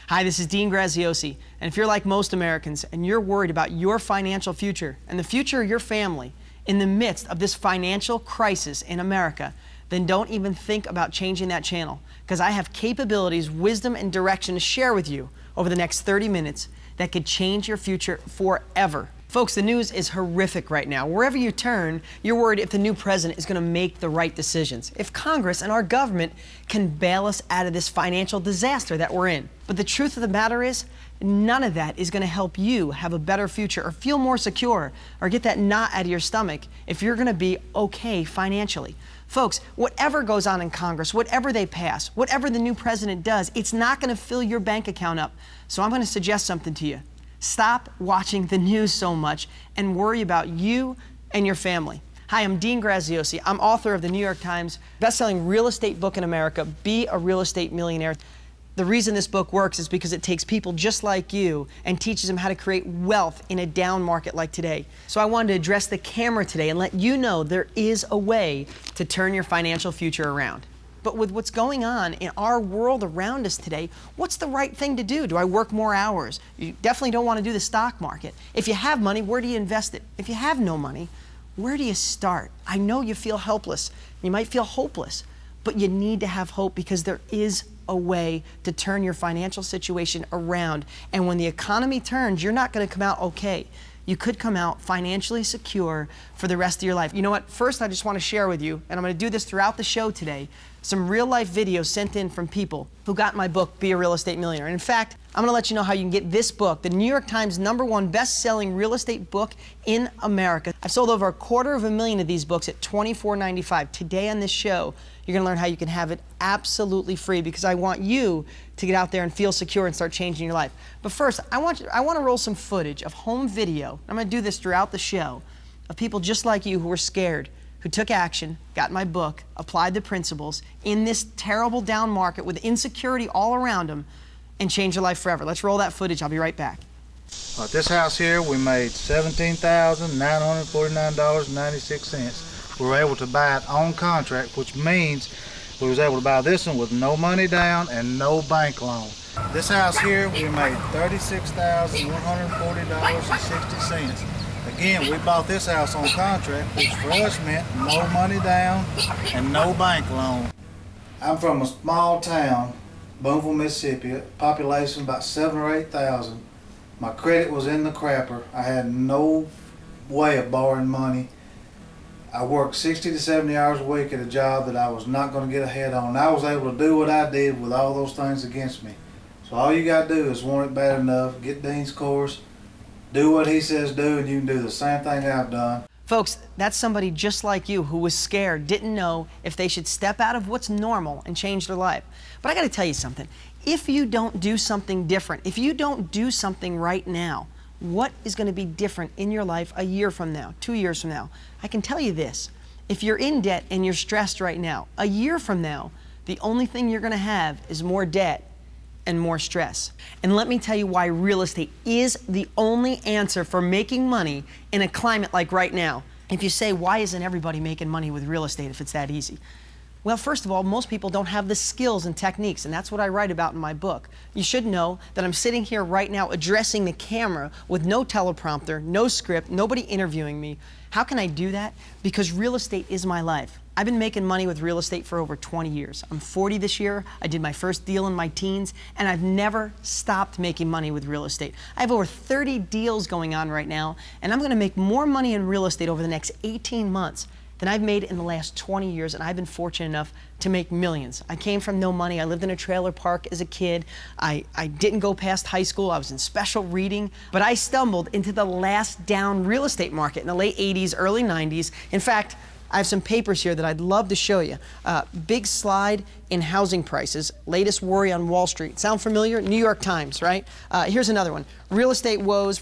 Hi, this is Dean Graziosi, and if you're like most Americans and you're worried about your financial future and the future of your family in the midst of this financial crisis in America, then don't even think about changing that channel, because I have capabilities, wisdom, and direction to share with you over the next 30 minutes that could change your future forever. Folks, the news is horrific right now. Wherever you turn, you're worried if the new president is going to make the right decisions, if Congress and our government can bail us out of this financial disaster that we're in. But the truth of the matter is, none of that is going to help you have a better future or feel more secure or get that knot out of your stomach if you're going to be okay financially. Folks, whatever goes on in Congress, whatever they pass, whatever the new president does, it's not going to fill your bank account up. So I'm going to suggest something to you. Stop watching the news so much and worry about you and your family. Hi, I'm Dean Graziosi. I'm author of the New York Times best-selling real estate book in America, Be a Real Estate Millionaire. The reason this book works is because it takes people just like you and teaches them how to create wealth in a down market like today. So I wanted to address the camera today and let you know there is a way to turn your financial future around. But with what's going on in our world around us today, what's the right thing to do? Do I work more hours? You definitely don't want to do the stock market. If you have money, where do you invest it? If you have no money, where do you start? I know you feel helpless. You might feel hopeless, but you need to have hope, because there is a way to turn your financial situation around. And when the economy turns, you're not going to come out okay. You could come out financially secure for the rest of your life. You know what? First, I just want to share with you, and I'm going to do this throughout the show today, some real-life videos sent in from people who got my book, Be a Real Estate Millionaire. And in fact, I'm going to let you know how you can get this book, the New York Times #1 best-selling real estate book in America. I've sold over 250,000 of these books at $24.95. Today on this show, you're going to learn how you can have it absolutely free, because I want you to get out there and feel secure and start changing your life. But first, I want to roll some footage of home video. I'm going to do this throughout the show, of people just like you who were scared, who took action, got my book, applied the principles in this terrible down market with insecurity all around them, and changed their life forever. Let's roll that footage. I'll be right back. This house here, we made $17,949.96. We were able to buy it on contract, which means we was able to buy this one with no money down and no bank loan. This house here, we made $36,140.60. Again, we bought this house on contract, which for us meant no money down and no bank loan. I'm from a small town, Boonville, Mississippi, population about 7,000 or 8,000. My credit was in the crapper. I had no way of borrowing money. I worked 60 to 70 hours a week at a job that I was not going to get ahead on. And I was able to do what I did with all those things against me. So all you got to do is want it bad enough, get Dean's course, do what he says do, and you can do the same thing I've done. Folks, that's somebody just like you who was scared, didn't know if they should step out of what's normal and change their life. But I got to tell you something. If you don't do something different, if you don't do something right now, what is going to be different in your life a year from now, 2 years from now? I can tell you this. If you're in debt and you're stressed right now, a year from now, the only thing you're going to have is more debt and more stress. And let me tell you why real estate is the only answer for making money in a climate like right now. If you say, why isn't everybody making money with real estate if it's that easy? Well, first of all, most people don't have the skills and techniques, and that's what I write about in my book. You should know that I'm sitting here right now addressing the camera with no teleprompter, no script, nobody interviewing me. How can I do that? Because real estate is my life. I've been making money with real estate for over 20 years. I'm 40 this year. I did my first deal in my teens, and I've never stopped making money with real estate. I have over 30 deals going on right now, and I'm going to make more money in real estate over the next 18 months than I've made in the last 20 years, and I've been fortunate enough to make millions. I came from no money. I lived in a trailer park as a kid. I didn't go past high school. I was in special reading, but I stumbled into the last down real estate market in the late 80s, early 90s. In fact, I have some papers here that I'd love to show you. Big slide in housing prices, latest worry on Wall Street. Sound familiar? New York Times, right? Here's another one. Real estate woes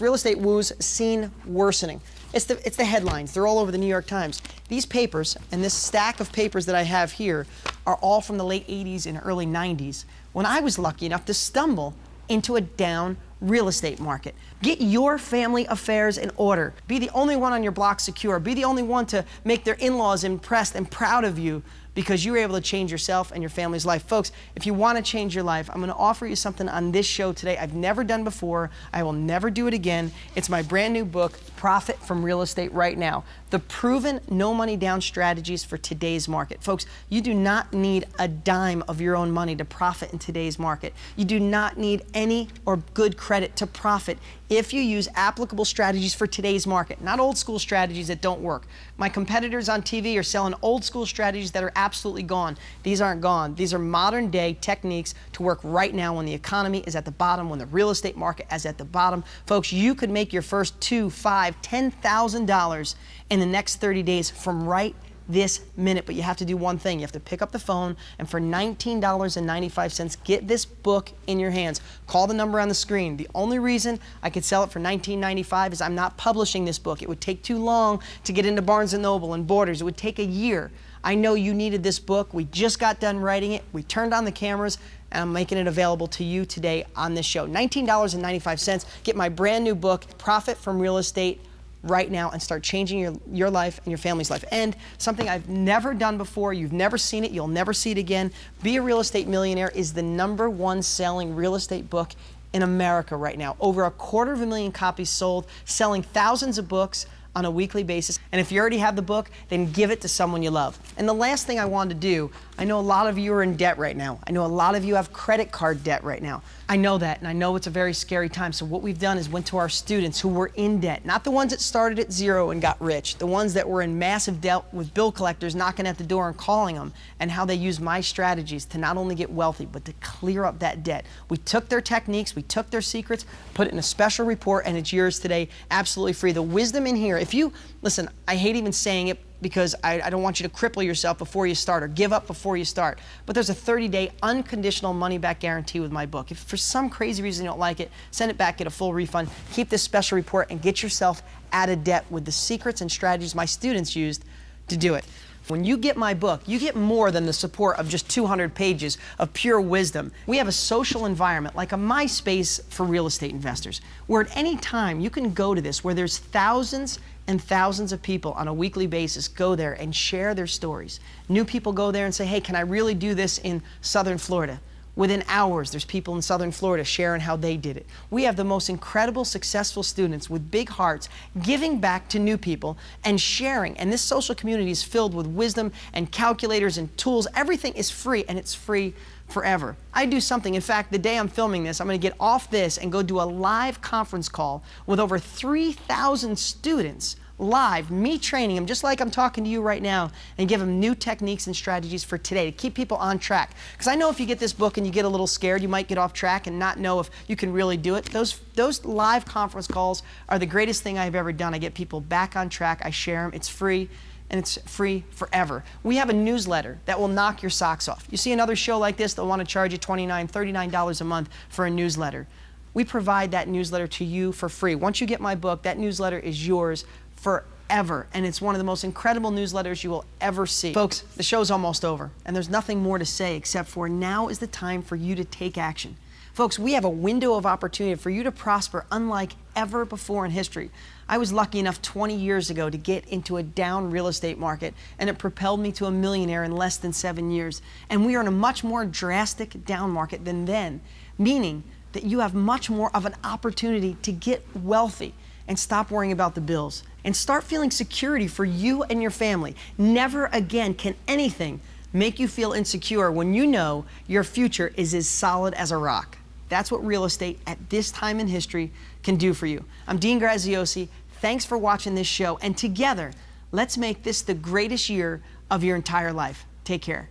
seen worsening. It's the headlines. They're all over the New York Times. These papers and this stack of papers that I have here are all from the late 80s and early 90s, when I was lucky enough to stumble into a down real estate market. Get your family affairs in order. Be the only one on your block secure. Be the only one to make their in-laws impressed and proud of you because you were able to change yourself and your family's life. Folks, if you want to change your life, I'm going to offer you something on this show today I've never done before. I will never do it again. It's my brand new book, Profit from Real Estate Right Now. The proven no money down strategies for today's market. Folks, you do not need a dime of your own money to profit in today's market. You do not need any or good credit to profit if you use applicable strategies for today's market, not old school strategies that don't work. My competitors on TV are selling old school strategies that are absolutely gone. These aren't gone. These are modern day techniques to work right now when the economy is at the bottom, when the real estate market is at the bottom. Folks, you could make your first $2,000, $5,000, $10,000 in the next 30 days from right this minute, but you have to do one thing. You have to pick up the phone and for $19.95, get this book in your hands. Call the number on the screen. The only reason I could sell it for $19.95 is I'm not publishing this book. It would take too long to get into Barnes & Noble and Borders. It would take a year. I know you needed this book. We just got done writing it. We turned on the cameras, and I'm making it available to you today on this show. $19.95. Get my brand new book, Profit from Real Estate right now, and start changing your life and your family's life. And something I've never done before, you've never seen it, you'll never see it again. Be a Real Estate Millionaire is the #1 selling real estate book in America right now. Over 250,000 copies sold, selling thousands of books on a weekly basis. And if you already have the book, then give it to someone you love. And the last thing I wanted to do, I know a lot of you are in debt right now. I know a lot of you have credit card debt right now. I know that, and I know it's a very scary time. So what we've done is went to our students who were in debt, not the ones that started at zero and got rich, the ones that were in massive debt with bill collectors knocking at the door and calling them, and how they use my strategies to not only get wealthy, but to clear up that debt. We took their techniques, we took their secrets, put it in a special report, and it's yours today, absolutely free. The wisdom in here, if you, listen, I hate even saying it, because I don't want you to cripple yourself before you start or give up before you start. But there's a 30-day unconditional money-back guarantee with my book. If for some crazy reason you don't like it, send it back, get a full refund, keep this special report, and get yourself out of debt with the secrets and strategies my students used to do it. When you get my book, you get more than the support of just 200 pages of pure wisdom. We have a social environment, like a MySpace for real estate investors, where at any time you can go to this, where there's thousands and thousands of people on a weekly basis go there and share their stories. New people go there and say, hey, can I really do this in Southern Florida? Within hours, there's people in Southern Florida sharing how they did it. We have the most incredible, successful students with big hearts giving back to new people and sharing. And this social community is filled with wisdom and calculators and tools. Everything is free, and it's free forever. I do something. In fact, the day I'm filming this, I'm going to get off this and go do a live conference call with over 3,000 students live, me training them just like I'm talking to you right now, and give them new techniques and strategies for today to keep people on track. Because I know if you get this book and you get a little scared, you might get off track and not know if you can really do it. Those live conference calls are the greatest thing I've ever done. I get people back on track. I share them. It's free, and it's free forever. We have a newsletter that will knock your socks off. You see another show like this, they'll want to charge you $29, $39 a month for a newsletter. We provide that newsletter to you for free. Once you get my book, that newsletter is yours forever, and it's one of the most incredible newsletters you will ever see. Folks, the show's almost over, and there's nothing more to say except for now is the time for you to take action. Folks, we have a window of opportunity for you to prosper unlike ever before in history. I was lucky enough 20 years ago to get into a down real estate market, and it propelled me to a millionaire in less than 7 years. And we are in a much more drastic down market than then, meaning that you have much more of an opportunity to get wealthy and stop worrying about the bills and start feeling security for you and your family. Never again can anything make you feel insecure when you know your future is as solid as a rock. That's what real estate at this time in history can do for you. I'm Dean Graziosi. Thanks for watching this show, and together, let's make this the greatest year of your entire life. Take care.